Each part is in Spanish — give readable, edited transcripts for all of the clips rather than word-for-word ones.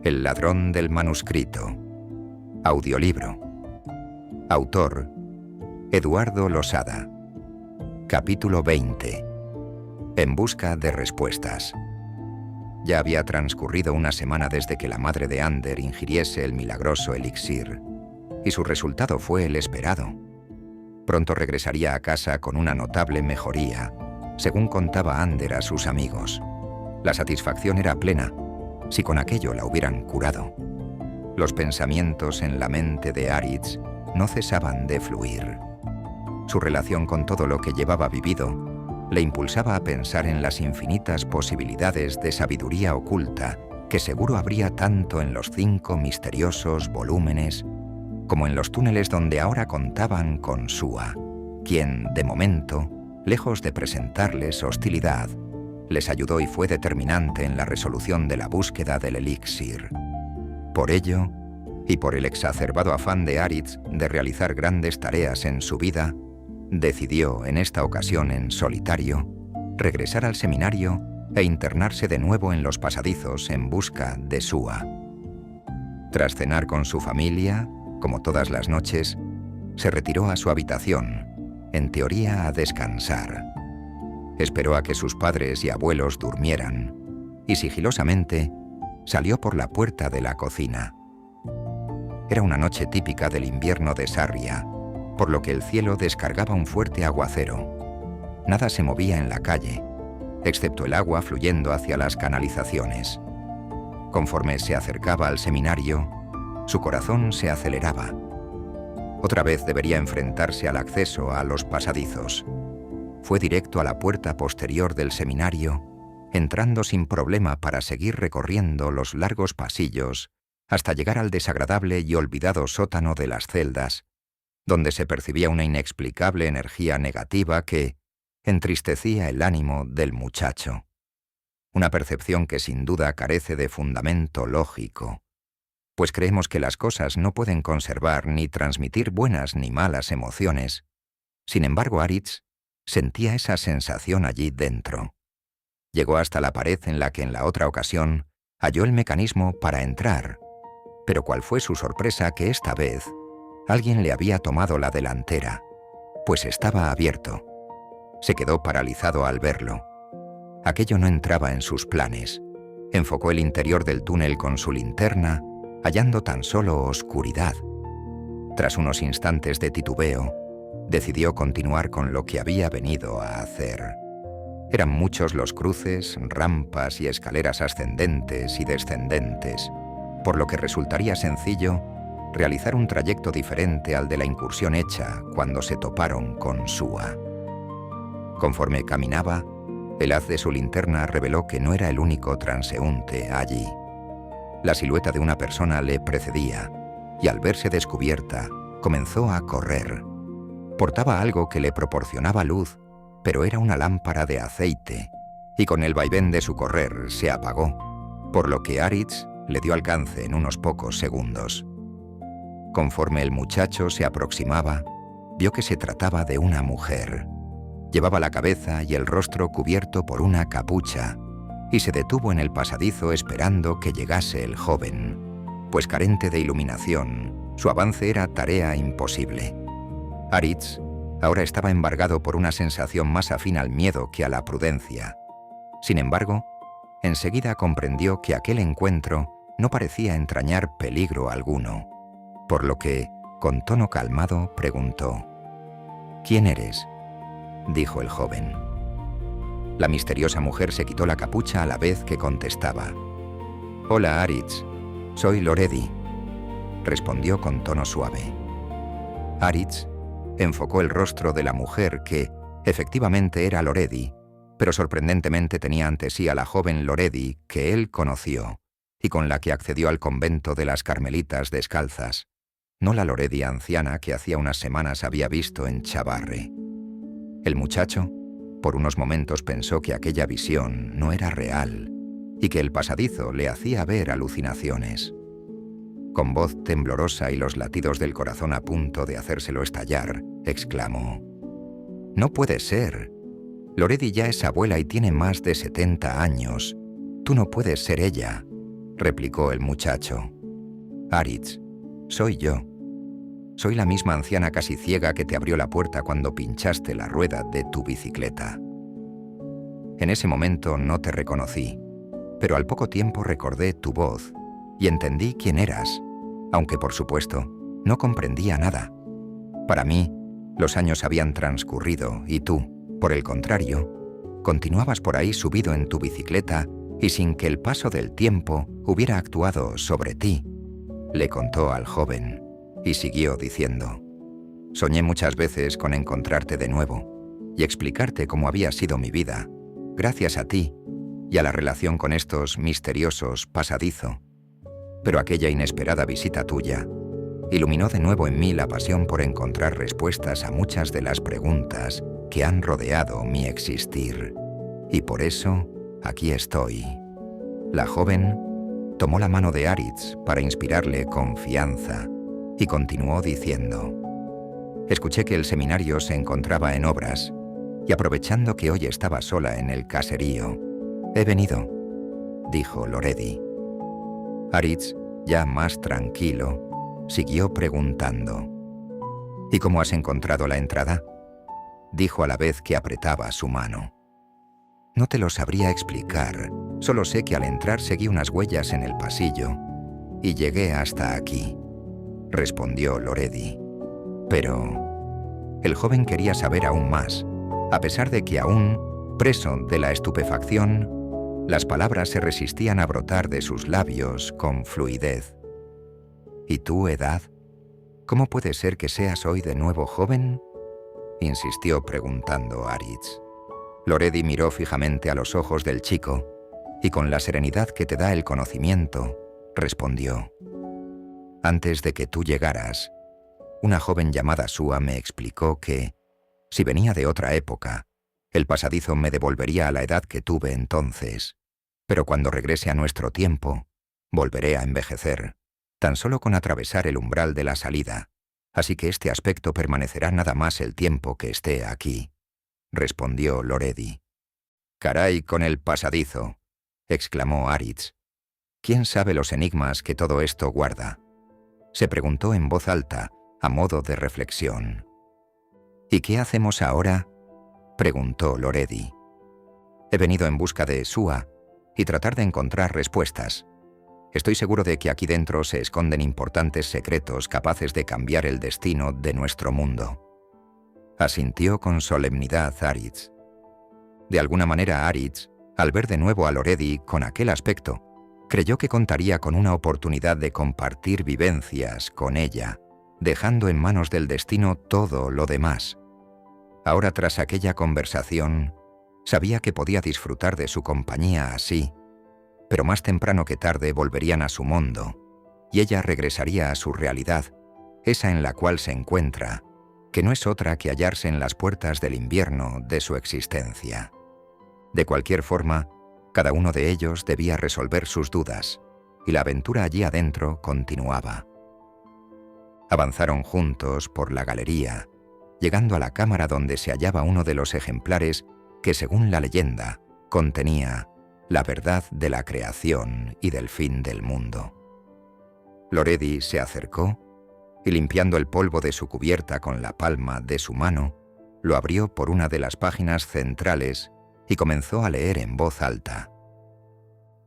El ladrón del manuscrito. Audiolibro. Autor: Eduardo Losada. Capítulo 20. En busca de respuestas. Ya había transcurrido una semana desde que la madre de Ander ingiriese el milagroso elixir, y su resultado fue el esperado. Pronto regresaría a casa con una notable mejoría, según contaba Ander a sus amigos. La satisfacción era plena, si con aquello la hubieran curado. Los pensamientos en la mente de Aritz no cesaban de fluir. Su relación con todo lo que llevaba vivido le impulsaba a pensar en las infinitas posibilidades de sabiduría oculta que seguro habría tanto en los 5 misteriosos volúmenes como en los túneles donde ahora contaban con Sua, quien, de momento, lejos de presentarles hostilidad, les ayudó y fue determinante en la resolución de la búsqueda del elixir. Por ello, y por el exacerbado afán de Aritz de realizar grandes tareas en su vida, decidió, en esta ocasión en solitario, regresar al seminario e internarse de nuevo en los pasadizos en busca de Sua. Tras cenar con su familia, como todas las noches, se retiró a su habitación, en teoría a descansar. Esperó a que sus padres y abuelos durmieran y sigilosamente salió por la puerta de la cocina. Era una noche típica del invierno de Sarria, por lo que el cielo descargaba un fuerte aguacero. Nada se movía en la calle, excepto el agua fluyendo hacia las canalizaciones. Conforme se acercaba al seminario, su corazón se aceleraba. Otra vez debería enfrentarse al acceso a los pasadizos. Fue directo a la puerta posterior del seminario, entrando sin problema para seguir recorriendo los largos pasillos hasta llegar al desagradable y olvidado sótano de las celdas, donde se percibía una inexplicable energía negativa que entristecía el ánimo del muchacho. Una percepción que sin duda carece de fundamento lógico, pues creemos que las cosas no pueden conservar ni transmitir buenas ni malas emociones. Sin embargo, Aritz sentía esa sensación allí dentro. Llegó hasta la pared en la que en la otra ocasión halló el mecanismo para entrar, pero cuál fue su sorpresa que esta vez alguien le había tomado la delantera, pues estaba abierto. Se quedó paralizado al verlo. Aquello no entraba en sus planes. Enfocó el interior del túnel con su linterna, hallando tan solo oscuridad. Tras unos instantes de titubeo, decidió continuar con lo que había venido a hacer. Eran muchos los cruces, rampas y escaleras ascendentes y descendentes, por lo que resultaría sencillo realizar un trayecto diferente al de la incursión hecha cuando se toparon con Sua. Conforme caminaba, el haz de su linterna reveló que no era el único transeúnte allí. La silueta de una persona le precedía, y al verse descubierta, comenzó a correr. Portaba algo que le proporcionaba luz, pero era una lámpara de aceite, y con el vaivén de su correr se apagó, por lo que Aritz le dio alcance en unos pocos segundos. Conforme el muchacho se aproximaba, vio que se trataba de una mujer. Llevaba la cabeza y el rostro cubierto por una capucha, y se detuvo en el pasadizo esperando que llegase el joven, pues carente de iluminación, su avance era tarea imposible. Aritz ahora estaba embargado por una sensación más afín al miedo que a la prudencia. Sin embargo, enseguida comprendió que aquel encuentro no parecía entrañar peligro alguno, por lo que, con tono calmado, preguntó: «¿Quién eres?», dijo el joven. La misteriosa mujer se quitó la capucha a la vez que contestaba. «Hola, Aritz, soy Loredi», respondió con tono suave. Aritz enfocó el rostro de la mujer que, efectivamente, era Loredi, pero sorprendentemente tenía ante sí a la joven Loredi que él conoció y con la que accedió al convento de las Carmelitas Descalzas, no la Loredi anciana que hacía unas semanas había visto en Chavarre. El muchacho, por unos momentos, pensó que aquella visión no era real y que el pasadizo le hacía ver alucinaciones. Con voz temblorosa y los latidos del corazón a punto de hacérselo estallar, exclamó: «No puede ser. Loredi ya es abuela y tiene más de 70 años. Tú no puedes ser ella». replicó el muchacho. Aritz, soy yo. Soy la misma anciana casi ciega que te abrió la puerta cuando pinchaste la rueda de tu bicicleta. En ese momento no te reconocí, pero al poco tiempo recordé tu voz y entendí quién eras, aunque por supuesto no comprendía nada. Para mí, los años habían transcurrido y tú, por el contrario, continuabas por ahí subido en tu bicicleta y sin que el paso del tiempo hubiera actuado sobre ti, le contó al joven y siguió diciendo: soñé muchas veces con encontrarte de nuevo y explicarte cómo había sido mi vida, gracias a ti y a la relación con estos misteriosos pasadizo. Pero aquella inesperada visita tuya iluminó de nuevo en mí la pasión por encontrar respuestas a muchas de las preguntas que han rodeado mi existir. Y por eso, aquí estoy. La joven tomó la mano de Aritz para inspirarle confianza y continuó diciendo: escuché que el seminario se encontraba en obras y aprovechando que hoy estaba sola en el caserío, he venido, dijo Loredi. Aritz, ya más tranquilo, siguió preguntando: ¿y cómo has encontrado la entrada?, dijo a la vez que apretaba su mano. No te lo sabría explicar, solo sé que al entrar seguí unas huellas en el pasillo y llegué hasta aquí, respondió Loredi. Pero el joven quería saber aún más, a pesar de que aún, preso de la estupefacción, las palabras se resistían a brotar de sus labios con fluidez. ¿Y tu edad? ¿Cómo puede ser que seas hoy de nuevo joven?, insistió preguntando Aritz. Loredi miró fijamente a los ojos del chico y con la serenidad que te da el conocimiento, respondió: antes de que tú llegaras, una joven llamada Sua me explicó que, si venía de otra época, el pasadizo me devolvería a la edad que tuve entonces, pero cuando regrese a nuestro tiempo, volveré a envejecer, tan solo con atravesar el umbral de la salida, así que este aspecto permanecerá nada más el tiempo que esté aquí, respondió Loredi. Caray con el pasadizo, exclamó Aritz. ¿Quién sabe los enigmas que todo esto guarda?, se preguntó en voz alta, a modo de reflexión. ¿Y qué hacemos ahora?, preguntó Loredi. He venido en busca de Sua y tratar de encontrar respuestas. Estoy seguro de que aquí dentro se esconden importantes secretos capaces de cambiar el destino de nuestro mundo. Asintió con solemnidad Aritz. De alguna manera Aritz, al ver de nuevo a Loredi con aquel aspecto, creyó que contaría con una oportunidad de compartir vivencias con ella, dejando en manos del destino todo lo demás. Ahora, tras aquella conversación, sabía que podía disfrutar de su compañía así, pero más temprano que tarde volverían a su mundo, y ella regresaría a su realidad, esa en la cual se encuentra, que no es otra que hallarse en las puertas del invierno de su existencia. De cualquier forma, cada uno de ellos debía resolver sus dudas, y la aventura allí adentro continuaba. Avanzaron juntos por la galería, llegando a la cámara donde se hallaba uno de los ejemplares que, según la leyenda, contenía la verdad de la creación y del fin del mundo. Loredi se acercó y, limpiando el polvo de su cubierta con la palma de su mano, lo abrió por una de las páginas centrales y comenzó a leer en voz alta.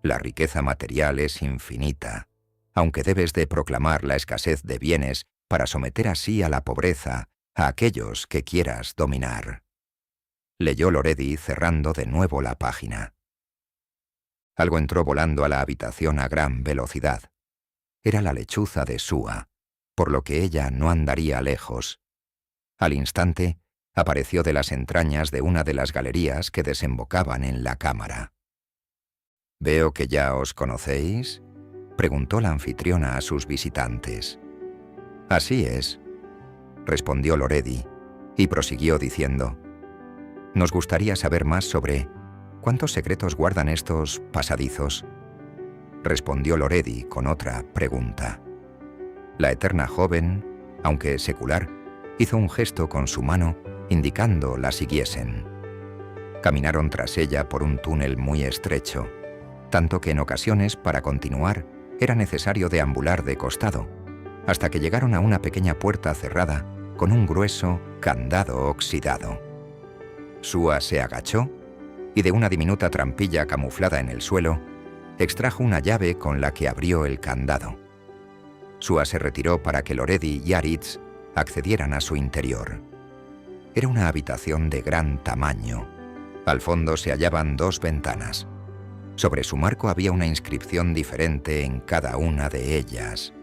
La riqueza material es infinita, aunque debes de proclamar la escasez de bienes para someter así a la pobreza a aquellos que quieras dominar. Leyó Loredi cerrando de nuevo la página. Algo entró volando a la habitación a gran velocidad. Era la lechuza de Sua, por lo que ella no andaría lejos. Al instante, apareció de las entrañas de una de las galerías que desembocaban en la cámara. «Veo que ya os conocéis», preguntó la anfitriona a sus visitantes. «Así es», respondió Loredi, y prosiguió diciendo: «Nos gustaría saber más sobre ¿cuántos secretos guardan estos pasadizos?», respondió Loredi con otra pregunta. La eterna joven, aunque secular, hizo un gesto con su mano indicando la siguiesen. Caminaron tras ella por un túnel muy estrecho, tanto que en ocasiones, para continuar, era necesario deambular de costado, hasta que llegaron a una pequeña puerta cerrada con un grueso candado oxidado. Sua se agachó y de una diminuta trampilla camuflada en el suelo, extrajo una llave con la que abrió el candado. Sua se retiró para que Loredi y Aritz accedieran a su interior. Era una habitación de gran tamaño. Al fondo se hallaban 2 ventanas. Sobre su marco había una inscripción diferente en cada una de ellas.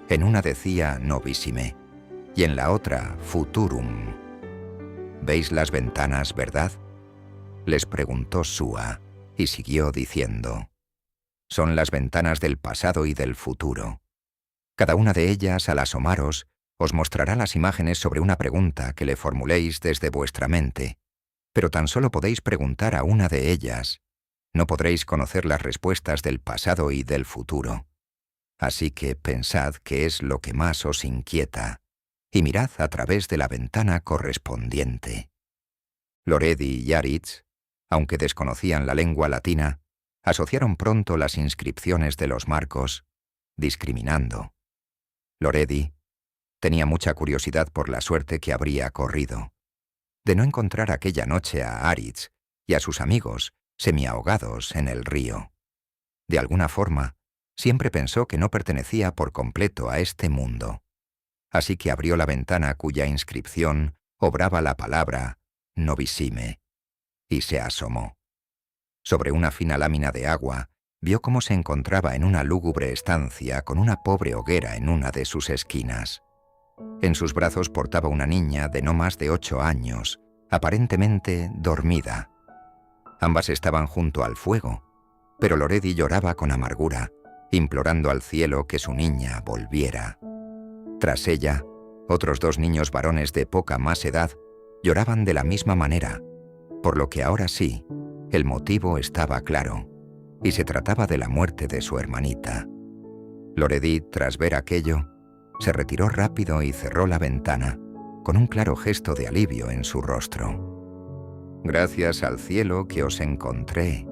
En una decía Novissime y en la otra Futurum. «¿Veis las ventanas, verdad?», les preguntó Sua, y siguió diciendo: «Son las ventanas del pasado y del futuro. Cada una de ellas, al asomaros, os mostrará las imágenes sobre una pregunta que le formuléis desde vuestra mente, pero tan solo podéis preguntar a una de ellas. No podréis conocer las respuestas del pasado y del futuro. Así que pensad qué es lo que más os inquieta, y mirad a través de la ventana correspondiente». Loredi y Aritz, aunque desconocían la lengua latina, asociaron pronto las inscripciones de los marcos, discriminando. Loredi tenía mucha curiosidad por la suerte que habría corrido, de no encontrar aquella noche a Aritz y a sus amigos semiahogados en el río. De alguna forma, siempre pensó que no pertenecía por completo a este mundo. Así que abrió la ventana cuya inscripción obraba la palabra Novissime y se asomó. Sobre una fina lámina de agua, vio cómo se encontraba en una lúgubre estancia con una pobre hoguera en una de sus esquinas. En sus brazos portaba una niña de no más de 8 años, aparentemente dormida. Ambas estaban junto al fuego, pero Loredi lloraba con amargura, implorando al cielo que su niña volviera. Tras ella, otros 2 niños varones de poca más edad lloraban de la misma manera, por lo que ahora sí, el motivo estaba claro, y se trataba de la muerte de su hermanita. Loredi, tras ver aquello, se retiró rápido y cerró la ventana, con un claro gesto de alivio en su rostro. «Gracias al cielo que os encontré»,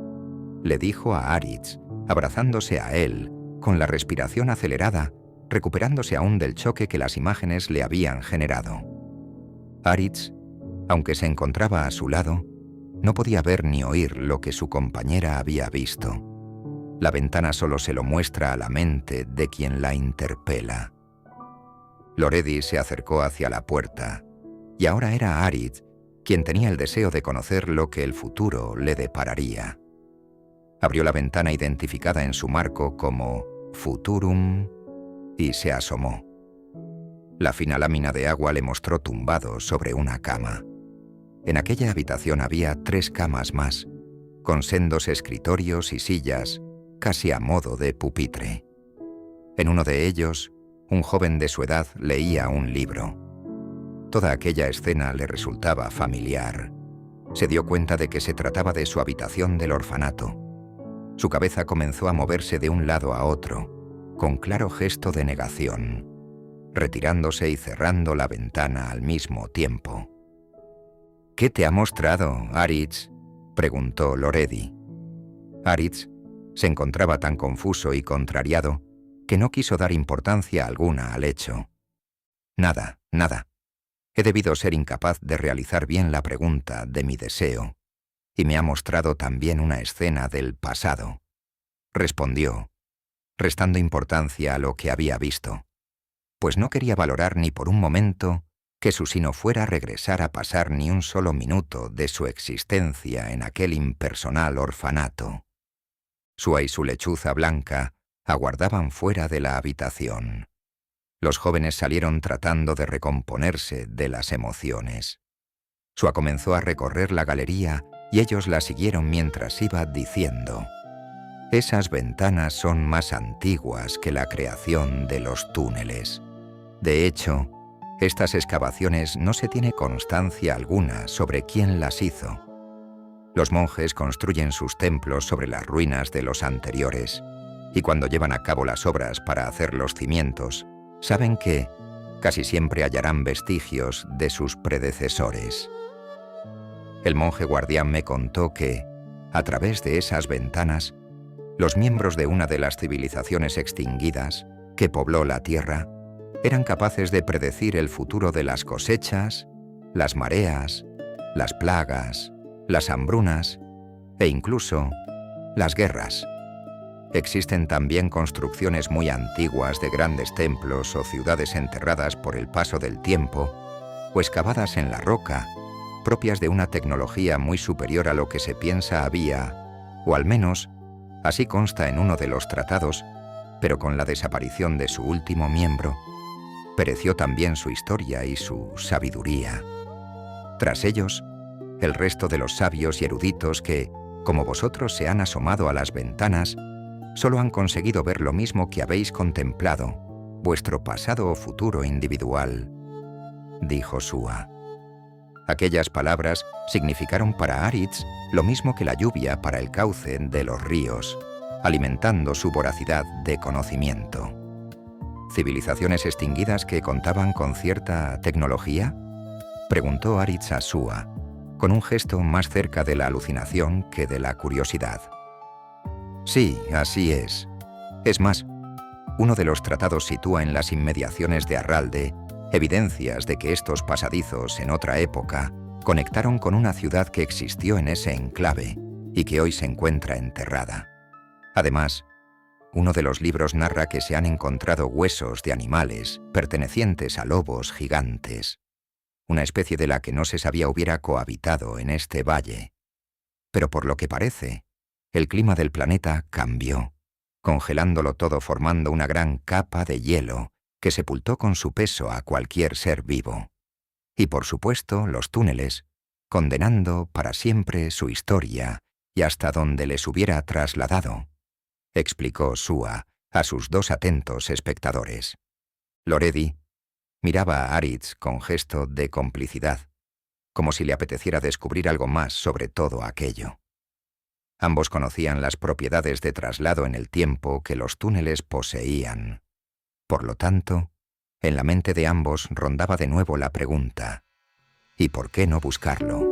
le dijo a Aritz, abrazándose a él, con la respiración acelerada, recuperándose aún del choque que las imágenes le habían generado. Aritz, aunque se encontraba a su lado, no podía ver ni oír lo que su compañera había visto. La ventana solo se lo muestra a la mente de quien la interpela. Loredi se acercó hacia la puerta, y ahora era Aritz quien tenía el deseo de conocer lo que el futuro le depararía. Abrió la ventana identificada en su marco como Futurum y se asomó. La fina lámina de agua le mostró tumbado sobre una cama. En aquella habitación había 3 camas más, con sendos escritorios y sillas, casi a modo de pupitre. En uno de ellos, un joven de su edad leía un libro. Toda aquella escena le resultaba familiar. Se dio cuenta de que se trataba de su habitación del orfanato. Su cabeza comenzó a moverse de un lado a otro, con claro gesto de negación, retirándose y cerrando la ventana al mismo tiempo. «¿Qué te ha mostrado, Aritz?», preguntó Loredi. Aritz se encontraba tan confuso y contrariado que no quiso dar importancia alguna al hecho. «Nada, nada. He debido ser incapaz de realizar bien la pregunta de mi deseo, y me ha mostrado también una escena del pasado», respondió, restando importancia a lo que había visto, pues no quería valorar ni por un momento que su sino fuera regresar a pasar ni un solo minuto de su existencia en aquel impersonal orfanato. Sua y su lechuza blanca aguardaban fuera de la habitación. Los jóvenes salieron tratando de recomponerse de las emociones. Sua comenzó a recorrer la galería y ellos la siguieron mientras iba diciendo: «Esas ventanas son más antiguas que la creación de los túneles. De hecho, estas excavaciones no se tiene constancia alguna sobre quién las hizo. Los monjes construyen sus templos sobre las ruinas de los anteriores, y cuando llevan a cabo las obras para hacer los cimientos, saben que casi siempre hallarán vestigios de sus predecesores. El monje guardián me contó que, a través de esas ventanas, Los miembros de una de las civilizaciones extinguidas que pobló la Tierra eran capaces de predecir el futuro de las cosechas, las mareas, las plagas, las hambrunas e incluso las guerras. Existen también construcciones muy antiguas de grandes templos o ciudades enterradas por el paso del tiempo o excavadas en la roca, propias de una tecnología muy superior a lo que se piensa había, o al menos así consta en uno de los tratados, pero con la desaparición de su último miembro, pereció también su historia y su sabiduría. Tras ellos, el resto de los sabios y eruditos que, como vosotros, se han asomado a las ventanas, solo han conseguido ver lo mismo que habéis contemplado, vuestro pasado o futuro individual, dijo Sua. Aquellas palabras significaron para Aritz lo mismo que la lluvia para el cauce de los ríos, alimentando su voracidad de conocimiento. ¿Civilizaciones extinguidas que contaban con cierta tecnología?, preguntó Aritz a Sua, con un gesto más cerca de la alucinación que de la curiosidad. Sí, así es. Es más, uno de los tratados sitúa en las inmediaciones de Arralde evidencias de que estos pasadizos en otra época conectaron con una ciudad que existió en ese enclave y que hoy se encuentra enterrada. Además, uno de los libros narra que se han encontrado huesos de animales pertenecientes a lobos gigantes, una especie de la que no se sabía hubiera cohabitado en este valle. Pero por lo que parece, el clima del planeta cambió, congelándolo todo formando una gran capa de hielo que sepultó con su peso a cualquier ser vivo. Y por supuesto los túneles, condenando para siempre su historia y hasta donde les hubiera trasladado, explicó Sua a sus dos atentos espectadores. Loredi miraba a Aritz con gesto de complicidad, como si le apeteciera descubrir algo más sobre todo aquello. Ambos conocían las propiedades de traslado en el tiempo que los túneles poseían. Por lo tanto, en la mente de ambos rondaba de nuevo la pregunta: ¿y por qué no buscarlo?